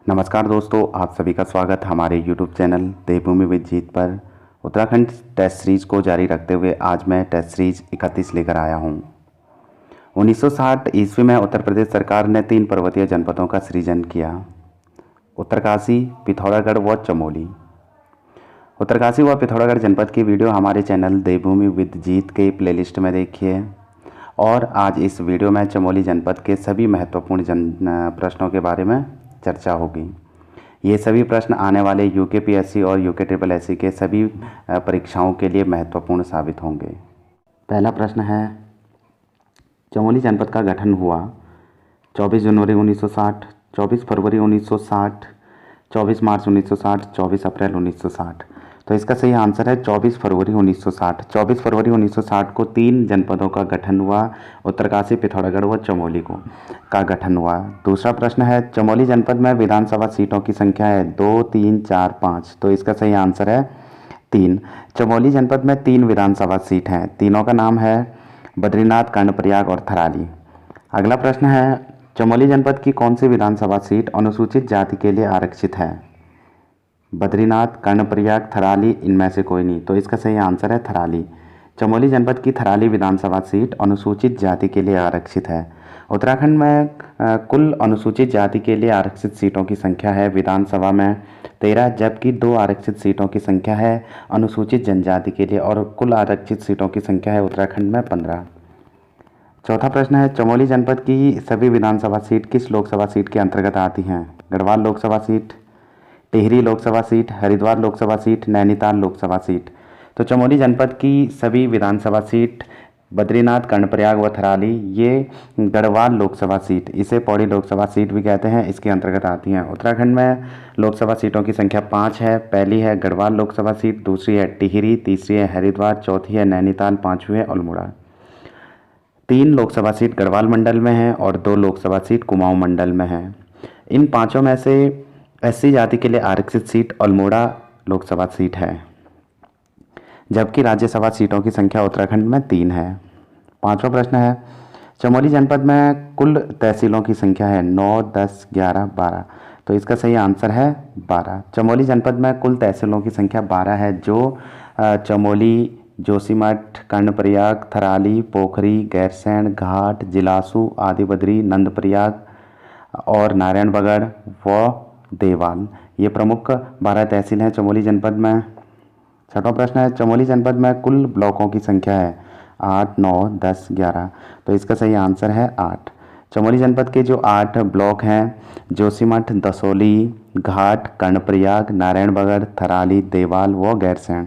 नमस्कार दोस्तों, आप सभी का स्वागत हमारे YouTube चैनल देवभूमि विद जीत पर। उत्तराखंड टेस्ट सीरीज को जारी रखते हुए आज मैं टेस्ट सीरीज 31 लेकर आया हूं। 1960 ईस्वी में उत्तर प्रदेश सरकार ने 3 पर्वतीय जनपदों का सृजन किया: उत्तरकाशी, पिथौरागढ़ व चमोली। उत्तरकाशी व पिथौरागढ़ जनपद की वीडियो हमारे चैनल देवभूमि विद जीत के प्लेलिस्ट में देखिए। और आज इस वीडियो में चमोली जनपद के सभी महत्वपूर्ण प्रश्नों के बारे में चर्चा होगी। ये सभी प्रश्न आने वाले यूकेपीएससी और यूके के सभी परीक्षाओं के लिए महत्वपूर्ण साबित होंगे। पहला प्रश्न है, चमोली जनपद का गठन हुआ 24 जनवरी 1960, 24 फरवरी 1960, 24 मार्च 1960, 24 अप्रैल 1960। तो इसका सही आंसर है 24 फरवरी 1960। 24 फरवरी 1960 को 3 जनपदों का गठन हुआ, उत्तरकाशी, पिथौरागढ़ व चमोली का गठन हुआ। दूसरा प्रश्न है, चमोली जनपद में विधानसभा सीटों की संख्या है 2, 3, 4, 5। तो इसका सही आंसर है 3। चमोली जनपद में 3 विधानसभा सीट हैं। तीनों का नाम है बद्रीनाथ, कर्णप्रयाग और थराली। अगला प्रश्न है, चमोली जनपद की कौन सी विधानसभा सीट अनुसूचित जाति के लिए आरक्षित है? बद्रीनाथ, कर्णप्रयाग, थराली, इनमें से कोई नहीं। तो इसका सही आंसर है थराली। चमोली जनपद की थराली विधानसभा सीट अनुसूचित जाति के लिए आरक्षित है। उत्तराखंड में कुल अनुसूचित जाति के लिए आरक्षित सीटों की संख्या है विधानसभा में 13, जबकि 2 आरक्षित सीटों की संख्या है अनुसूचित जनजाति के लिए, और कुल आरक्षित सीटों की संख्या है उत्तराखंड में 15। चौथा प्रश्न है, चमोली जनपद की सभी विधानसभा सीट किस लोकसभा सीट के अंतर्गत आती हैं? Garhwal Lok Sabha seat, Tehri Lok Sabha seat, Haridwar Lok Sabha seat, Nainital Lok Sabha seat. तो चमोली जनपद की सभी विधानसभा सीट बद्रीनाथ, कर्णप्रयाग व थराली, ये गढ़वाल लोकसभा सीट, इसे पौड़ी लोकसभा सीट भी कहते हैं, इसके अंतर्गत आती हैं। उत्तराखंड में लोकसभा सीटों की संख्या 5 है। पहली है गढ़वाल लोकसभा सीट, दूसरी है टिहरी, तीसरी है हरिद्वार, चौथी है नैनीताल, 5वीं है अल्मोड़ा। 3 लोकसभा सीट गढ़वाल मंडल में है और 2 लोकसभा सीट कुमाऊं मंडल में है। इन पाँचों में से एससी जाति के लिए आरक्षित सीट अल्मोड़ा लोकसभा सीट है, जबकि राज्यसभा सीटों की संख्या उत्तराखंड में 3 है। 5वां प्रश्न है, चमोली जनपद में कुल तहसीलों की संख्या है 9, 10, 11, 12। तो इसका सही आंसर है 12। चमोली जनपद में कुल तहसीलों की संख्या 12 है, जो चमोली, जोशीमठ, कर्णप्रयाग, थराली, पोखरी, गैरसैंण, घाट, जिलासू, आदिबद्री, नंदप्रयाग और नारायणबगड़ व देवाल, ये प्रमुख 12 तहसील हैं चमोली जनपद में। 6वां प्रश्न है, चमोली जनपद में कुल ब्लॉकों की संख्या है 8, 9, 10, 11। तो इसका सही आंसर है 8। चमोली जनपद के जो 8 ब्लॉक हैं, जोशीमठ, दसोली, घाट, कर्णप्रयाग, नारायणबगड़, थराली, देवाल व गैरसैंण।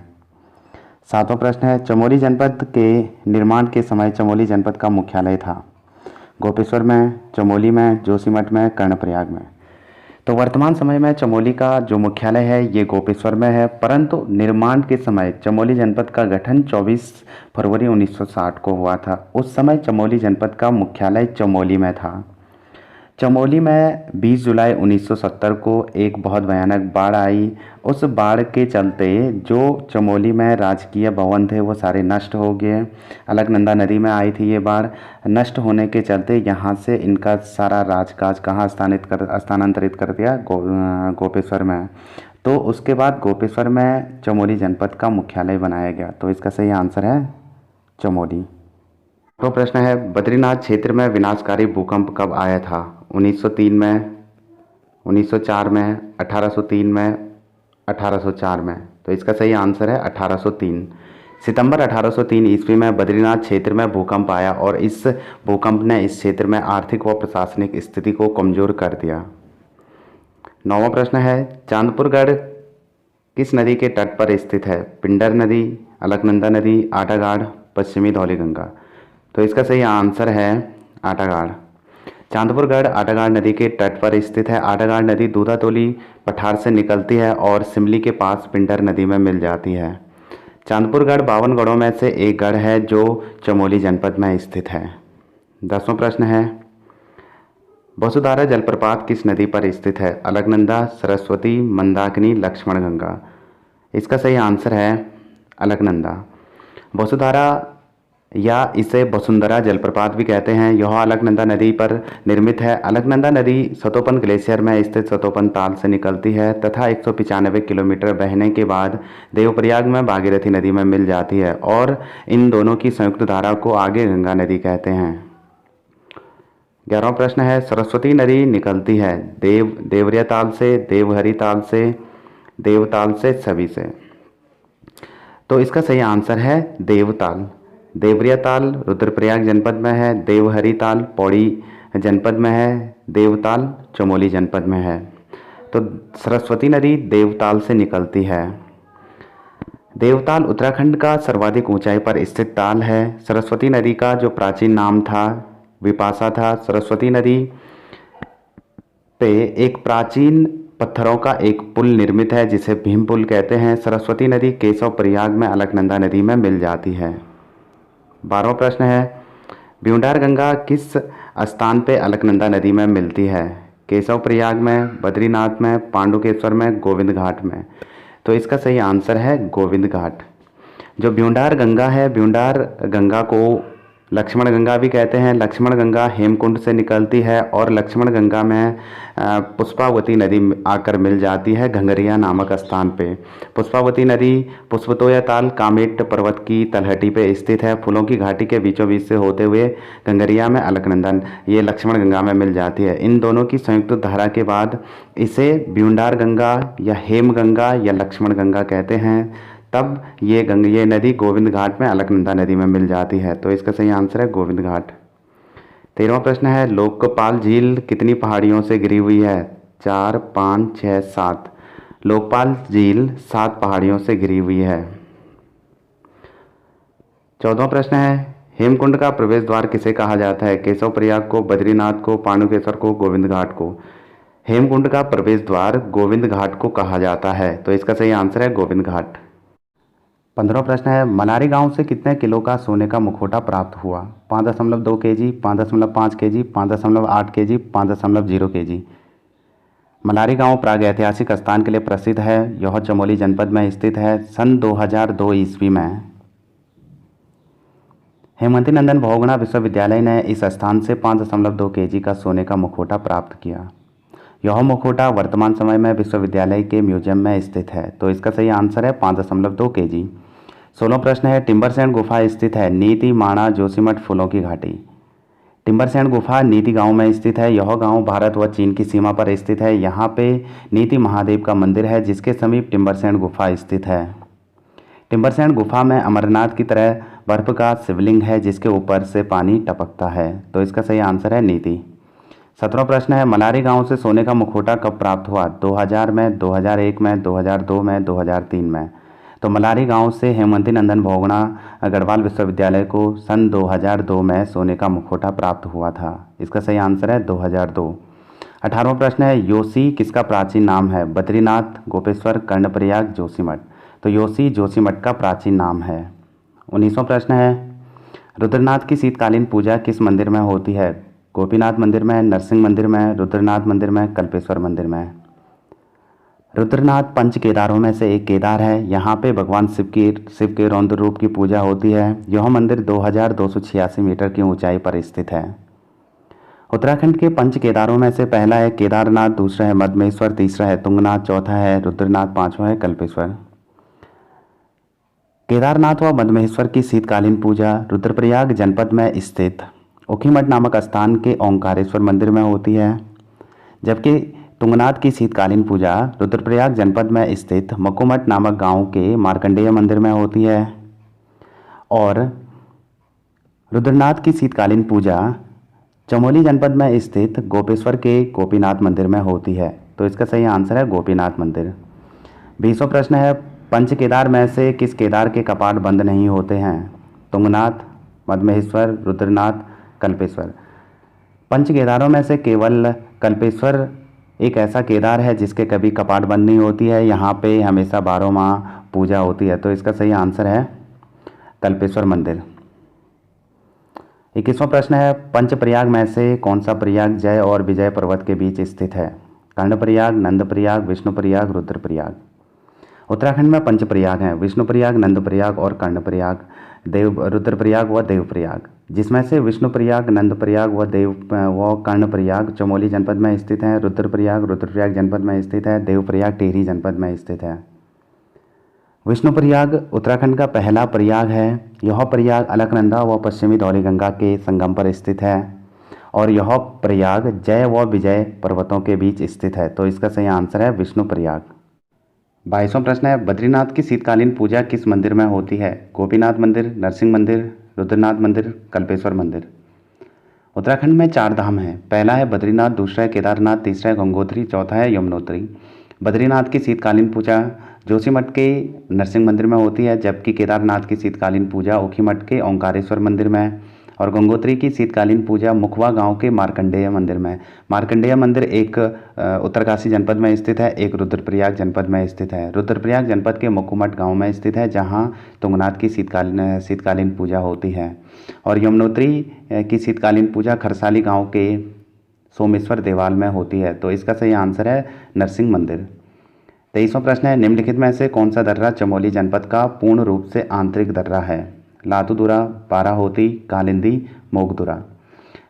7वां प्रश्न है, चमोली जनपद के निर्माण के समय चमोली जनपद का मुख्यालय था? गोपेश्वर में, चमोली में, जोशीमठ में, कर्णप्रयाग में। तो वर्तमान समय में चमोली का जो मुख्यालय है ये गोपेश्वर में है, परंतु निर्माण के समय चमोली जनपद का गठन 24 फरवरी 1960 को हुआ था। उस समय चमोली जनपद का मुख्यालय चमोली में था। चमोली में 20 जुलाई 1970 को एक बहुत भयानक बाढ़ आई। उस बाढ़ के चलते जो चमोली में राजकीय भवन थे वो सारे नष्ट हो गए। अलकनंदा नदी में आई थी ये बाढ़। नष्ट होने के चलते यहाँ से इनका सारा राजकाज कहाँ स्थानांतरित कर दिया? गोपेश्वर में। तो उसके बाद गोपेश्वर में चमोली जनपद का मुख्यालय बनाया गया। तो इसका सही आंसर है चमोली। तो प्रश्न है, बद्रीनाथ क्षेत्र में विनाशकारी भूकंप कब आया था? 1903 में, 1904 में, 1803 में, 1804 में। तो इसका सही आंसर है 1803। सितंबर 1803 ईस्वी में बद्रीनाथ क्षेत्र में भूकंप आया और इस भूकंप ने इस क्षेत्र में आर्थिक व प्रशासनिक स्थिति को कमजोर कर दिया। 9वां प्रश्न है, चांदपुरगढ़ किस नदी के तट पर स्थित है? पिंडर नदी, अलकनंदा नदी, आटागाढ़, पश्चिमी धौलीगंगा। तो इसका सही आंसर है आटागाढ़। चांदपुरगढ़ आटागाढ़ नदी के तट पर स्थित है। आटागाढ़ नदी दूधातोली पठार से निकलती है और सिमली के पास पिंडर नदी में मिल जाती है। चांदपुरगढ़ 52 गढ़ों में से एक गढ़ है जो चमोली जनपद में स्थित है। 10वां प्रश्न है, वसुधारा जलप्रपात किस नदी पर स्थित है? अलकनंदा, सरस्वती, मंदाकिनी, लक्ष्मणगंगा। इसका सही आंसर है अलकनंदा। वसुधारा या इसे वसुंधरा जलप्रपात भी कहते हैं। यह अलकनंदा नदी पर निर्मित है। अलकनंदा नदी सतोपन ग्लेशियर में स्थित सतोपन ताल से निकलती है तथा 195 किलोमीटर बहने के बाद देवप्रयाग में भागीरथी नदी में मिल जाती है और इन दोनों की संयुक्त धारा को आगे गंगा नदी कहते हैं। 11वां प्रश्न है, सरस्वती नदी निकलती है देवरिया ताल से, देवहरी ताल से, देवताल से, सभी से। तो इसका सही आंसर है देवताल। देवरिया ताल रुद्रप्रयाग जनपद में है, देवहरी ताल पौड़ी जनपद में है, देवताल चमोली जनपद में है। तो सरस्वती नदी देवताल से निकलती है। देवताल उत्तराखंड का सर्वाधिक ऊंचाई पर स्थित ताल है। सरस्वती नदी का जो प्राचीन नाम था विपाशा था। सरस्वती नदी पे एक प्राचीन पत्थरों का एक पुल निर्मित है जिसे भीम पुल कहते हैं। सरस्वती नदी केशव प्रयाग में अलकनंदा नदी में मिल जाती है। 12वां प्रश्न है, भ्यूंडार गंगा किस स्थान पे अलकनंदा नदी में मिलती है? केशव प्रयाग में, बद्रीनाथ में, पांडुकेश्वर में, गोविंद घाट में। तो इसका सही आंसर है गोविंद घाट। जो भ्यूंडार गंगा है, भ्यूंडार गंगा को लक्ष्मण गंगा भी कहते हैं। लक्ष्मण गंगा हेमकुंड से निकलती है और लक्ष्मण गंगा में पुष्पावती नदी आकर मिल जाती है घंगरिया नामक स्थान पे। पुष्पावती नदी पुष्पतोया ताल कामेट पर्वत की तलहटी पे स्थित है। फूलों की घाटी के बीचों बीच से होते हुए घंगरिया में अलकनंदा ये लक्ष्मण गंगा में मिल जाती है। इन दोनों की संयुक्त धारा के बाद इसे भ्यूंडार गंगा या हेम गंगा या लक्ष्मण गंगा कहते हैं। तब ये नदी गोविंद घाट में अलकनंदा नदी में मिल जाती है। तो इसका सही आंसर है गोविंद घाट। 13वां प्रश्न है, लोकपाल झील कितनी पहाड़ियों से घिरी हुई है? 4, 5, 6, 7। लोकपाल झील 7 पहाड़ियों से घिरी हुई है। 14वां प्रश्न है, हेमकुंड का प्रवेश द्वार किसे कहा जाता है? केशव प्रयाग को, बद्रीनाथ को, पांडुकेश्वर को, गोविंद घाट को। हेमकुंड का प्रवेश द्वार गोविंद घाट को कहा जाता है। तो इसका सही आंसर है गोविंद घाट। 15वां प्रश्न है, मनारी गांव से कितने किलो का सोने का मुखौटा प्राप्त हुआ? 5.2 kg, 5.5 kg, 5.8 kg, 5.0 kg। Manari गांव प्रागैतिहासिक स्थान के लिए प्रसिद्ध है। यह चमोली जनपद में स्थित है। सन 2002 ईस्वी में हेमवती नंदन बहुगुणा विश्वविद्यालय ने इस स्थान से 5.2 kg का सोने का मुखौटा प्राप्त किया। यह मुखौटा वर्तमान समय में विश्वविद्यालय के म्यूजियम में स्थित है। तो इसका सही आंसर है 5.2 kg। 16वां प्रश्न है, टिम्बरसैंड गुफा स्थित है नीति, माणा, जोशीमठ, फूलों की घाटी। टिम्बरसैंड गुफा नीति गांव में स्थित है। यह गांव भारत व चीन की सीमा पर स्थित है। यहाँ पे नीति महादेव का मंदिर है जिसके समीप टिम्बरसैंड गुफा स्थित है। टिम्बरसैंड गुफा में अमरनाथ की तरह बर्फ का शिवलिंग है जिसके ऊपर से पानी टपकता है। तो इसका सही आंसर है नीति। 17वां प्रश्न है, मनारी गांव से सोने का मुखौटा कब प्राप्त हुआ? 2000 में, 2001 में, 2002 में, 2003 में। तो मनारी गांव से हेमवती नंदन बहुगुणा गढ़वाल विश्वविद्यालय को सन 2002 में सोने का मुखौटा प्राप्त हुआ था। इसका सही आंसर है 2002। 18वां प्रश्न है, योशी किसका प्राचीन नाम है? बद्रीनाथ, गोपेश्वर, कर्णप्रयाग, जोशीमठ। तो योशी जोशीमठ का प्राचीन नाम है। 19वां प्रश्न है, रुद्रनाथ की शीतकालीन पूजा किस मंदिर में होती है? गोपीनाथ मंदिर में, नरसिंह मंदिर में, रुद्रनाथ मंदिर में, कल्पेश्वर मंदिर में। रुद्रनाथ पंच केदारों में से एक केदार है। यहाँ पे भगवान शिव के रौद्र रूप की पूजा होती है। यह मंदिर 2286 मीटर की ऊंचाई पर स्थित है। उत्तराखंड के पंच केदारों में से पहला है केदारनाथ, दूसरा है मद्महेश्वर, तीसरा है तुंगनाथ, चौथा है रुद्रनाथ, पांचवा है कल्पेश्वर। केदारनाथ व मद्महेश्वर की शीतकालीन पूजा रुद्रप्रयाग जनपद में स्थित ऊखीमठ नामक स्थान के ओंकारेश्वर मंदिर में होती है, जबकि तुंगनाथ की शीतकालीन पूजा रुद्रप्रयाग जनपद में स्थित मकुमठ नामक गांव के मार्कंडेय मंदिर में होती है और रुद्रनाथ की शीतकालीन पूजा चमोली जनपद में स्थित गोपेश्वर के गोपीनाथ मंदिर में होती है। तो इसका सही आंसर है गोपीनाथ मंदिर। 20वां प्रश्न है, पंच केदार में से किस केदार के कपाट बंद नहीं होते हैं? तुंगनाथ, मद्महेश्वर, रुद्रनाथ, कल्पेश्वर। पंच केदारों में से केवल कल्पेश्वर एक ऐसा केदार है जिसके कभी कपाट बंद नहीं होती है। यहाँ पे हमेशा 12 माह पूजा होती है। तो इसका सही आंसर है कल्पेश्वर मंदिर। 21वां प्रश्न है, पंचप्रयाग में से कौन सा प्रयाग जय और विजय पर्वत के बीच स्थित है? कर्णप्रयाग, नंदप्रयाग, विष्णुप्रयाग, रुद्रप्रयाग। उत्तराखंड में पंचप्रयाग हैं, विष्णुप्रयाग, नंदप्रयाग और कर्णप्रयाग। रुद्रप्रयाग व देवप्रयाग, जिसमें से विष्णुप्रयाग, नंदप्रयाग व कर्णप्रयाग चमोली जनपद में स्थित है। रुद्रप्रयाग जनपद में स्थित है। देवप्रयाग टिहरी जनपद में स्थित है। विष्णुप्रयाग उत्तराखंड का पहला प्रयाग है। यह प्रयाग अलकनंदा व पश्चिमी धौलीगंगा के संगम पर स्थित है और यह प्रयाग जय व विजय पर्वतों के बीच स्थित है। तो इसका सही आंसर है विष्णुप्रयाग। 22वां प्रश्न है, बद्रीनाथ की शीतकालीन पूजा किस मंदिर में होती है? गोपीनाथ मंदिर, नरसिंह मंदिर, रुद्रनाथ मंदिर, कल्पेश्वर मंदिर। उत्तराखंड में 4 धाम हैं। पहला है बद्रीनाथ, दूसरा है केदारनाथ, तीसरा है गंगोत्री, चौथा है यमुनोत्री। बद्रीनाथ की शीतकालीन पूजा जोशीमठ के नरसिंह मंदिर में होती है, जबकि केदारनाथ की शीतकालीन पूजा ऊखीमठ के ओंकारेश्वर मंदिर में और गंगोत्री की शीतकालीन पूजा मुखवा गांव के मार्कंडेय मंदिर में। मार्कंडेय मंदिर एक उत्तरकाशी जनपद में स्थित है, एक रुद्रप्रयाग जनपद में स्थित है। रुद्रप्रयाग जनपद के मुखुमठ गांव में स्थित है, जहां तुंगनाथ की शीतकालीन पूजा होती है और यमुनोत्री की शीतकालीन पूजा खरसाली गाँव के सोमेश्वर देवाल में होती है। तो इसका सही आंसर है नरसिंह मंदिर। 23वां प्रश्न है, निम्नलिखित में से कौन सा दर्रा चमोली जनपद का पूर्ण रूप से आंतरिक दर्रा है? लातूदुरा, बाराहोती, कालिंदी, मोगदुरा।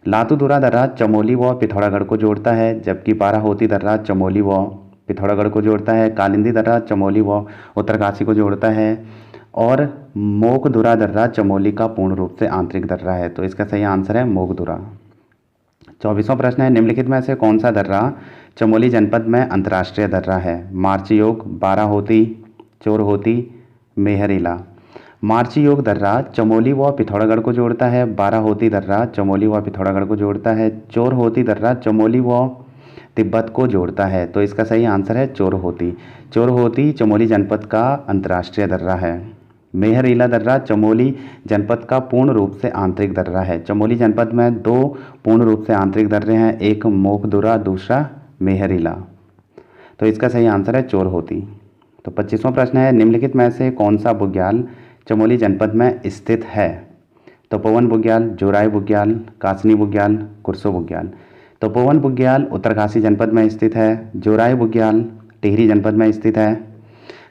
लातूदुरा दर्रा चमोली व पिथौरागढ़ को जोड़ता है, जबकि बाराहोती दर्रा चमोली व पिथौरागढ़ को जोड़ता है। कालिंदी दर्रा चमोली व उत्तरकाशी को जोड़ता है और मोगदुरा दर्रा चमोली का पूर्ण रूप से आंतरिक दर्रा है। तो इसका सही आंसर है मोगदुरा। 24वां प्रश्न है, निम्नलिखित में से कौन सा दर्रा चमोली जनपद में अंतर्राष्ट्रीय दर्रा है? मार्चयोग, बाराहोती, चोरहोती, मेहरीला। मार्चयोग दर्रा चमोली व पिथौरागढ़ को जोड़ता है। बाराहोती दर्रा चमोली व पिथौरागढ़ को जोड़ता है। चोरहोती दर्रा चमोली व तिब्बत को जोड़ता है। तो इसका सही आंसर है चोरहोती। चोरहोती चमोली जनपद का अंतर्राष्ट्रीय दर्रा है। मेहरीला दर्रा चमोली जनपद का पूर्ण रूप से आंतरिक दर्रा है। चमोली जनपद में 2 पूर्ण रूप से आंतरिक दर्रे हैं, एक मोगदुरा, दूसरा मेहरीला। तो इसका सही आंसर है चोरहोती। तो 25वां प्रश्न है, निम्नलिखित में से कौन सा बुग्याल चमोली जनपद में स्थित है? तपोवन बुग्याल, जोराई बुग्याल, कासनी बुग्याल, कुरसो बुग्याल। तपोवन बुग्याल उत्तरकाशी जनपद में स्थित है। जोराई बुग्याल टिहरी जनपद में स्थित है।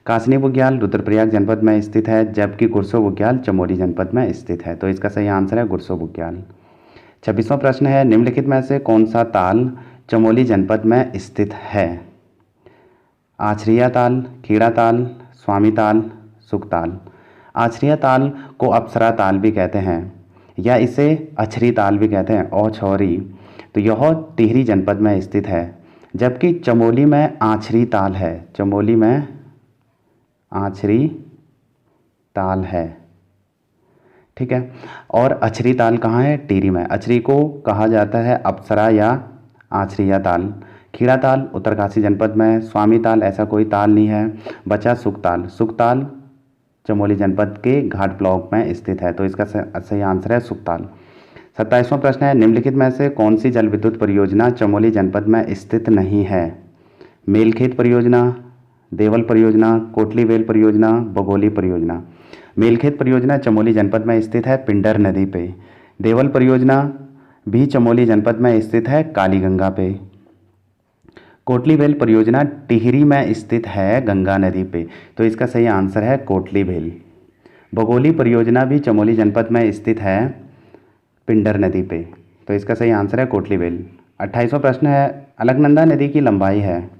कासनी बुग्याल रुद्रप्रयाग जनपद में स्थित है, जबकि गुरसो बुग्याल चमोली जनपद में स्थित है। तो इसका सही आंसर है गुरसो बुग्याल। 26वां प्रश्न है, निम्नलिखित में से कौन सा ताल चमोली जनपद में स्थित है? आछरिया ताल, खीड़ा ताल, स्वामी ताल, सुखताल। आछरिया ताल को अप्सरा ताल भी कहते हैं या इसे अछरी ताल भी कहते हैं, औछौरी। तो यह टिहरी जनपद में स्थित है, जबकि चमोली में आछरी ताल है। चमोली में आछरी ताल है, ठीक है। और अछरी ताल कहाँ है? टिहरी में। अछरी को कहा जाता है अप्सरा या आछरिया ताल। खीड़ा ताल उत्तरकाशी जनपद में। स्वामी ताल ऐसा कोई ताल नहीं है। बचा सुखताल। सुखताल चमोली जनपद के घाट ब्लॉक में स्थित है। तो इसका सही आंसर है सुखताल। 27वां प्रश्न है, निम्नलिखित में से कौन सी जल विद्युत परियोजना चमोली जनपद में स्थित नहीं है? मेलखेत परियोजना, देवल परियोजना, कोटलीवेल परियोजना, बगोली परियोजना। मेलखेत परियोजना चमोली जनपद में स्थित है पिंडर नदी पे। देवल परियोजना भी चमोली जनपद में स्थित है कालीगंगा पे। कोटलीवेल परियोजना टिहरी में स्थित है गंगा नदी पे। तो इसका सही आंसर है कोटलीवेल। बगोली परियोजना भी चमोली जनपद में स्थित है पिंडर नदी पे। तो इसका सही आंसर है कोटलीवेल। 28वां प्रश्न है, अलकनंदा नदी की लंबाई है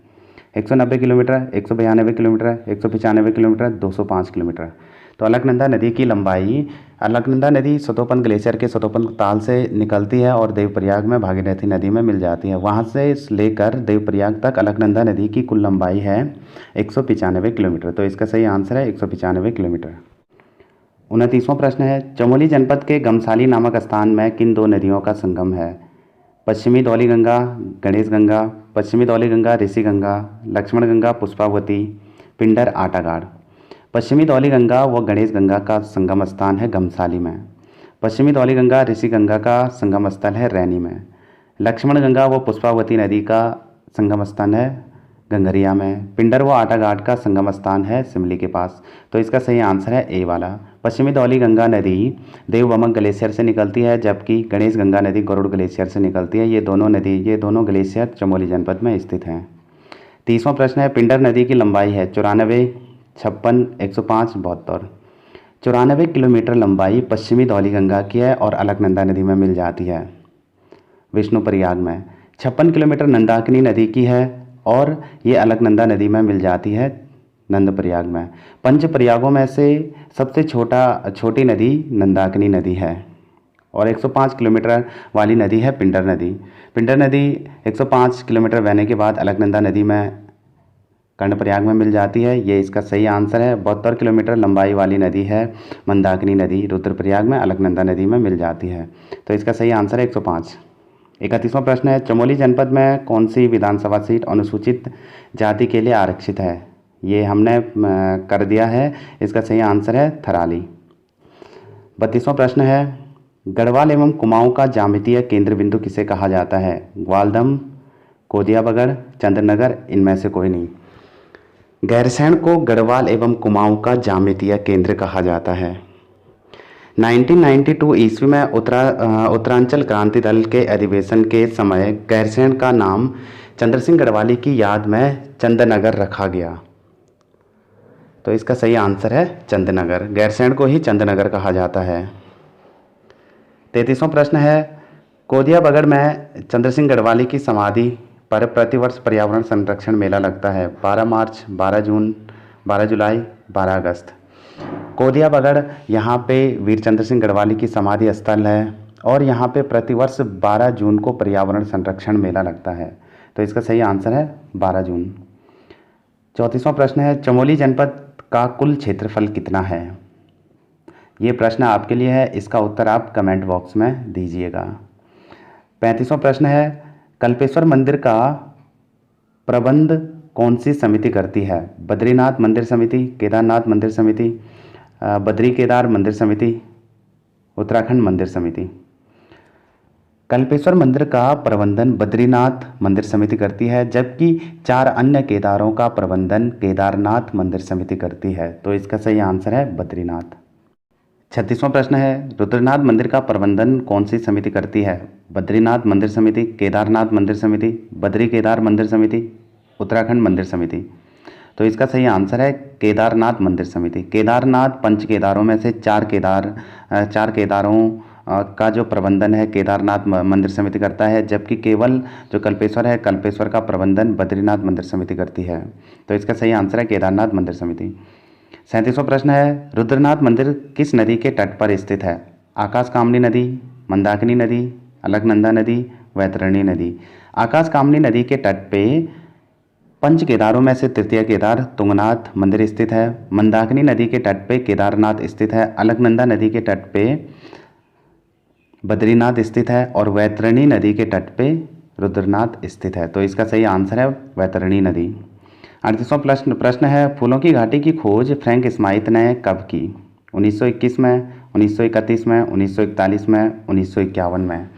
190 किलोमीटर, 192 किलोमीटर, 195 किलोमीटर, 205 किलोमीटर। तो अलकनंदा नदी की लंबाई, अलकनंदा नदी सतोपन ग्लेशियर के सतोपन ताल से निकलती है और देवप्रयाग में भागीरथी नदी में मिल जाती है। वहाँ से लेकर देवप्रयाग तक अलकनंदा नदी की कुल लंबाई है 195 किलोमीटर। तो इसका सही आंसर है 195 किलोमीटर। 29वां प्रश्न है, चमोली जनपद के गमसाली नामक स्थान में किन 2 नदियों का संगम है? पश्चिमी धौली गंगा, गणेश गंगा, पश्चिमी धौली गंगा, ऋषि गंगा, लक्ष्मण गंगा, पुष्पावती, पिंडर, आटागाड़। पश्चिमी धौली गंगा व गणेश गंगा का संगम स्थान है गमसाली में। पश्चिमी धौली गंगा ऋषि गंगा का संगम स्थल है रैनी में। लक्ष्मण गंगा व पुष्पावती नदी का संगम स्थान है गंगरिया में। पिंडर व आटाघाट का संगम स्थान है सिमली के पास। तो इसका सही आंसर है ए वाला। पश्चिमी धौली गंगा नदी देवबमक ग्लेशियर से निकलती है, जबकि गणेश गंगा नदी गरुड़ ग्लेशियर से निकलती है। ये दोनों ग्लेशियर चमोली जनपद में स्थित हैं। 30वां प्रश्न है, पिंडर नदी की लंबाई है 94, 56, 105, 72। 94 किलोमीटर लंबाई पश्चिमी धौलीगंगा की है और अलकनंदा नदी में मिल जाती है। विष्णुप्रयाग में 56 किलोमीटर मंदाकिनी नदी की है और ये अलकनंदा नदी में मिल जाती है नंदप्रयाग में। पंच प्रयागों में से सबसे छोटी नदी मंदाकिनी नदी है और 105 किलोमीटर वाली नदी है पिंडर नदी। पिंडर नदी 105 किलोमीटर बहने के बाद अलकनंदा नदी में कर्णप्रयाग में मिल जाती है। ये इसका सही आंसर है। 72 किलोमीटर लंबाई वाली नदी है मंदाकिनी नदी, रुद्रप्रयाग में अलकनंदा नदी में मिल जाती है। तो इसका सही आंसर है 105। 31वां प्रश्न है, चमोली जनपद में कौन सी विधानसभा सीट अनुसूचित जाति के लिए आरक्षित है? ये हमने कर दिया है। इसका सही आंसर है थराली। 32वां प्रश्न है, गढ़वाल एवं कुमाऊं का ज्यामितीय केंद्र बिंदु किसे कहा जाता है? ग्वालदम, कोदियाबगढ़, चंद्रनगर, इनमें से कोई नहीं। गैरसैंण को गढ़वाल एवं कुमाऊं का ज्यामितीय केंद्र कहा जाता है। 1992 ईस्वी में उत्तरांचल क्रांति दल के अधिवेशन के समय गैरसैंण का नाम चंद्र सिंह गढ़वाली की याद में चंद्रनगर रखा गया। तो इसका सही आंसर है चंद्रनगर। गैरसैंण को ही चंद्रनगर कहा जाता है। 33वां प्रश्न है, कोदियाबगढ़ में चंद्र सिंह गढ़वाली की समाधि पर प्रतिवर्ष पर्यावरण संरक्षण मेला लगता है। 12 मार्च, 12 जून, 12 जुलाई, 12 अगस्त। कोदियाबगढ़ यहाँ पे वीर चंद्र सिंह गढ़वाली की समाधि स्थल है और यहाँ पे प्रतिवर्ष 12 जून को पर्यावरण संरक्षण मेला लगता है। तो इसका सही आंसर है 12 जून। 34वां प्रश्न है, चमोली जनपद का कुल क्षेत्रफल कितना है? ये प्रश्न आपके लिए है। इसका उत्तर आप कमेंट बॉक्स में दीजिएगा। 35वां प्रश्न है, कल्पेश्वर मंदिर का प्रबंध कौन सी समिति करती है? बद्रीनाथ मंदिर समिति, केदारनाथ मंदिर समिति, बद्री केदार मंदिर समिति, उत्तराखंड मंदिर समिति। कल्पेश्वर मंदिर का प्रबंधन बद्रीनाथ मंदिर समिति करती है, जबकि 4 अन्य केदारों का प्रबंधन केदारनाथ मंदिर समिति करती है। तो इसका सही आंसर है बद्रीनाथ। 36वां प्रश्न है, रुद्रनाथ मंदिर का प्रबंधन कौन सी समिति करती है? बद्रीनाथ मंदिर समिति, केदारनाथ मंदिर समिति, बद्री केदार मंदिर समिति, उत्तराखंड मंदिर समिति। तो इसका सही आंसर है केदारनाथ मंदिर समिति। केदारनाथ पंच केदारों में से 4 केदारों का जो प्रबंधन है केदारनाथ मंदिर समिति करता है, जबकि केवल जो कल्पेश्वर है, कल्पेश्वर का प्रबंधन बद्रीनाथ मंदिर समिति करती है। तो इसका सही आंसर है केदारनाथ मंदिर समिति। 37वां प्रश्न है, रुद्रनाथ मंदिर किस नदी के तट पर स्थित है? आकाशकामनी नदी, मंदाकिनी नदी, अलकनंदा नदी, वैतरणी नदी। आकाशकामनी नदी के तट पे पंच केदारों में से तृतीय केदार तुंगनाथ मंदिर स्थित है। मंदाकिनी नदी के तट पे केदारनाथ स्थित है। अलकनंदा नदी के तट पे बद्रीनाथ स्थित है और वैतरणी नदी के तट पे रुद्रनाथ स्थित है। तो इसका सही आंसर है वैतरणी नदी। 38वां प्रश्न है, फूलों की घाटी की खोज फ्रैंक स्माइथ ने कब की? 1921 में, 1931 में, 1941 में, 1951 में।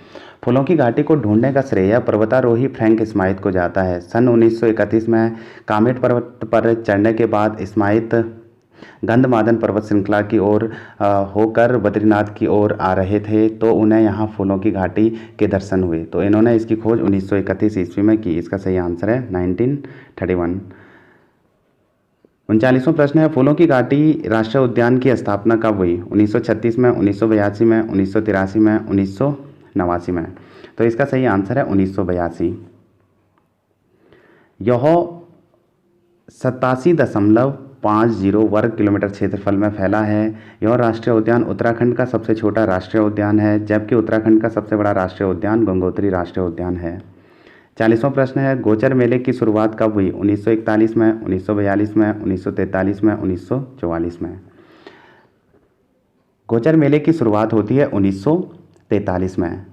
फूलों की घाटी को ढूंढने का श्रेय पर्वतारोही फ्रैंक स्माइथ को जाता है। सन 1931 में कामेट पर्वत पर चढ़ने के बाद स्माइथ गंधमादन पर्वत श्रृंखला की ओर होकर बद्रीनाथ की ओर आ रहे थे, तो उन्हें यहाँ फूलों की घाटी के दर्शन हुए। तो इन्होंने इसकी खोज 1931 ईस्वी में की। इसका सही आंसर है 1931। 39वां प्रश्न है, फूलों की घाटी राष्ट्रीय उद्यान की स्थापना कब हुई? 1936 में, 1982 में, 1983 में, 1989 में। तो इसका सही आंसर है 1982। यह 87.50 वर्ग किलोमीटर क्षेत्रफल में फैला है। यह राष्ट्रीय उद्यान उत्तराखंड का सबसे छोटा राष्ट्रीय उद्यान है, जबकि उत्तराखंड का सबसे बड़ा राष्ट्रीय उद्यान गंगोत्री राष्ट्रीय उद्यान है। 40वां प्रश्न है, गोचर मेले की शुरुआत कब हुई? 1941 में, 1942 में, 1943 में, 1944 में। गोचर मेले की शुरुआत होती है 1943 में।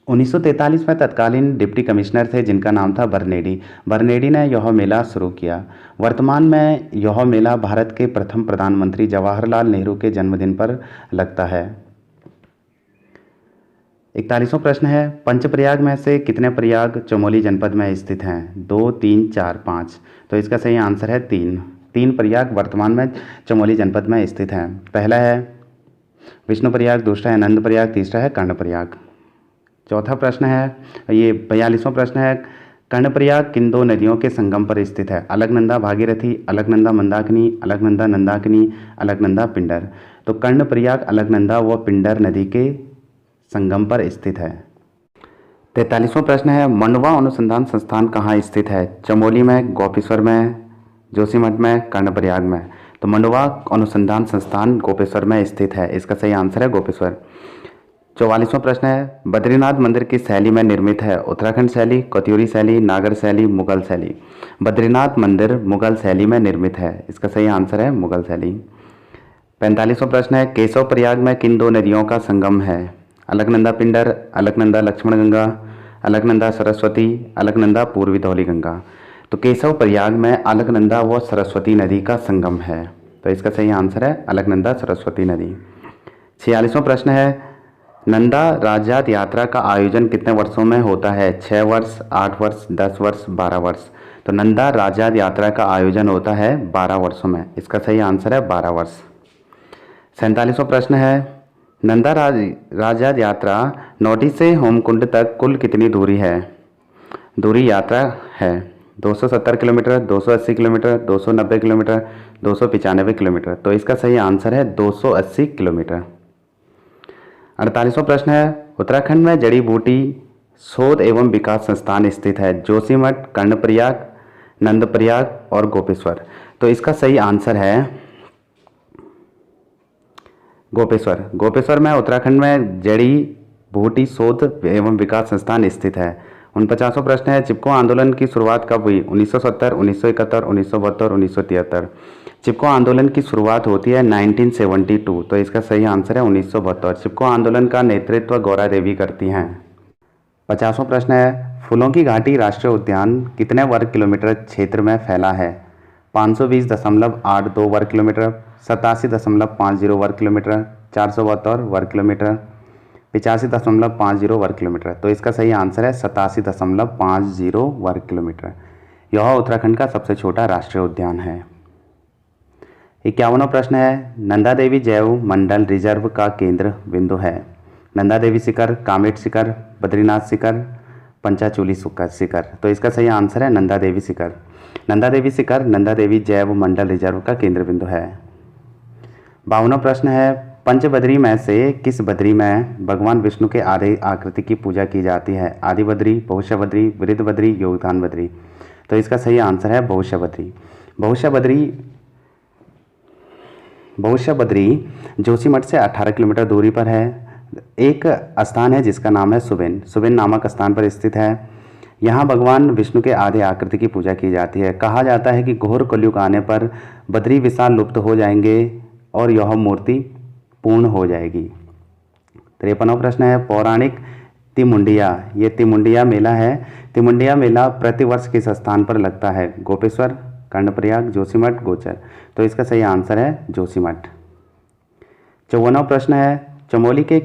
1943 में तत्कालीन डिप्टी कमिश्नर थे जिनका नाम था बर्नेडी। बर्नेडी ने यह मेला शुरू किया। वर्तमान में यह मेला भारत के प्रथम प्रधानमंत्री जवाहरलाल नेहरू के जन्मदिन पर लगता है। 41वां प्रश्न है, पंचप्रयाग में से कितने प्रयाग चमोली जनपद में स्थित हैं? 2, 3, 4, 5। तो इसका सही आंसर है 3 प्रयाग वर्तमान में चमोली जनपद में स्थित हैं। पहला है विष्णुप्रयाग, दूसरा है नंदप्रयाग, तीसरा है कर्णप्रयाग। चौथा प्रश्न है, ये 42वां प्रश्न है, कर्णप्रयाग किन दो नदियों के संगम पर स्थित है? अलकनंदा भागीरथी, अलकनंदा मंदाकिनी, अलकनंदा नंदाकिनी, अलकनंदा पिंडर। तो कर्णप्रयाग अलकनंदा व पिंडर नदी के संगम पर स्थित है। 43वां प्रश्न है, मंडवा अनुसंधान संस्थान कहाँ स्थित है? चमोली में, गोपेश्वर में, जोशीमठ में, कर्णप्रयाग में। तो मंडवा अनुसंधान संस्थान गोपेश्वर में स्थित है। इसका सही आंसर है गोपेश्वर। 44वां प्रश्न है, बद्रीनाथ मंदिर किस शैली में निर्मित है? उत्तराखंड शैली, कत्यूरी शैली, नागर शैली, मुगल शैली। बद्रीनाथ मंदिर मुगल शैली में निर्मित है। इसका सही आंसर है मुगल शैली। 45वां प्रश्न है, केशव प्रयाग में किन दो नदियों का संगम है? अलकनंदा पिंडर, अलकनंदा लक्ष्मण गंगा, अलकनंदा सरस्वती, अलकनंदा पूर्वी धौली गंगा। तो केशव प्रयाग में अलकनंदा व सरस्वती नदी का संगम है। तो इसका सही आंसर है अलकनंदा सरस्वती नदी। 46वां प्रश्न है, नंदा राजजात यात्रा का आयोजन कितने वर्षों में होता है? 6 वर्ष, 8 वर्ष, 10 वर्ष, 12 वर्ष। तो नंदा राजजात यात्रा का आयोजन होता है 12 वर्षों में। इसका सही आंसर है 12 वर्ष। 47वां प्रश्न है, नंदा राजजात यात्रा नौटी से होमकुंड तक कुल कितनी दूरी है? दूरी यात्रा है 270 किलोमीटर, 280 किलोमीटर, 290 किलोमीटर, 295 किलोमीटर। तो इसका सही आंसर है 280 किलोमीटर। 48वां प्रश्न है, उत्तराखंड में जड़ी बूटी शोध एवं विकास संस्थान स्थित है? जोशीमठ, कर्णप्रयाग, नंदप्रयाग और गोपेश्वर। तो इसका सही आंसर है गोपेश्वर। गोपेश्वर में उत्तराखंड में जड़ी बूटी शोध एवं विकास संस्थान स्थित है। 49वां प्रश्न है, चिपको आंदोलन की शुरुआत कब हुई? 1970, 1971, 1972, 1973। चिपको आंदोलन की शुरुआत होती है 1972। तो इसका सही आंसर है 1972। चिपको आंदोलन का नेतृत्व गौरा देवी करती हैं। 50वां प्रश्न है, फूलों की घाटी राष्ट्रीय उद्यान कितने वर्ग किलोमीटर क्षेत्र में फैला है? 520.82 वर्ग किलोमीटर, 87.50 वर्ग किलोमीटर, 472 वर्ग किलोमीटर, 85.50 वर्ग किलोमीटर। तो इसका सही आंसर है 87.50 वर्ग किलोमीटर। यह उत्तराखंड का सबसे छोटा राष्ट्रीय उद्यान है। 51वां प्रश्न है, नंदा देवी जैव मंडल रिजर्व का केंद्र बिंदु है? नंदा देवी शिखर, कामेट शिखर, बद्रीनाथ शिखर, पंचाचूली शिखर। तो इसका सही आंसर है नंदा देवी शिखर। नंदा देवी शिखर नंदा देवी जैव मंडल रिजर्व का केंद्र बिंदु है। 52वां प्रश्न है, पंचबद्री में से किस बद्री में भगवान विष्णु के आधे आकृति की पूजा की जाती है? आदि बद्री, भविष्य बद्री, वृद्ध बद्री, योगदान बद्री। तो इसका सही आंसर है भविष्य बद्री। भविष्य बद्री जोशीमठ से 18 किलोमीटर दूरी पर है। एक स्थान है जिसका नाम है सुबेन नामक स्थान पर स्थित है। यहाँ भगवान विष्णु के आधे आकृति की पूजा की जाती है। कहा जाता है कि घोर कलयुग आने पर बद्री विशाल लुप्त हो जाएंगे और यह मूर्ति पूर्ण हो जाएगी। 53वां प्रश्न है, पौराणिक तिमुंडिया, ये तिमुंडिया मेला है। तिमुंडिया मेला प्रतिवर्ष किस स्थान पर लगता है? गोपेश्वर, कर्णप्रयाग, जोशीमठ, गोचर। तो इसका सही आंसर है जोशीमठ। 54वां प्रश्न है, चमोली के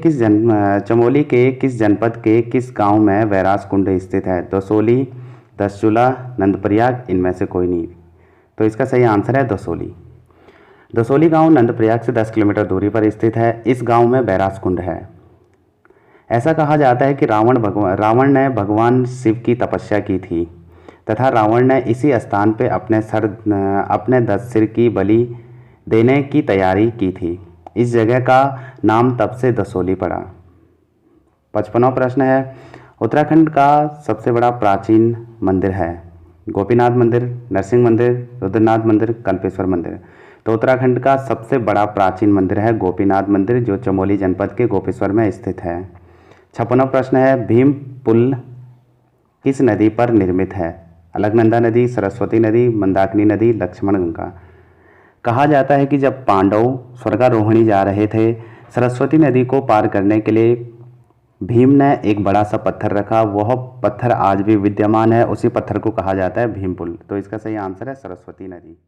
किस जनपद के किस गांव में वैरास कुंड स्थित है? दसोली, दसचूला, नंदप्रयाग, इनमें से कोई नहीं। तो इसका सही आंसर है दसोली। दसोली गांव नंदप्रयाग से 10 किलोमीटर दूरी पर स्थित है। इस गांव में बैरास कुंड है। ऐसा कहा जाता है कि रावण ने भगवान शिव की तपस्या की थी तथा रावण ने इसी स्थान पर अपने 10 सिर की बलि देने की तैयारी की थी। इस जगह का नाम तब से दसोली पड़ा। 55वां प्रश्न है, उत्तराखंड का सबसे बड़ा प्राचीन मंदिर है? गोपीनाथ मंदिर, नरसिंह मंदिर, रुद्रनाथ मंदिर, कल्पेश्वर मंदिर। तो उत्तराखंड का सबसे बड़ा प्राचीन मंदिर है गोपीनाथ मंदिर, जो चमोली जनपद के गोपेश्वर में स्थित है। 56वां प्रश्न है, भीम पुल किस नदी पर निर्मित है? अलकनंदा नदी, सरस्वती नदी, मंदाकिनी नदी, लक्ष्मण गंगा। कहा जाता है कि जब पांडव स्वर्गारोहणी जा रहे थे, सरस्वती नदी को पार करने के लिए भीम ने एक बड़ा सा पत्थर रखा। वह पत्थर आज भी विद्यमान है। उसी पत्थर को कहा जाता है भीम पुल। तो इसका सही आंसर है सरस्वती नदी।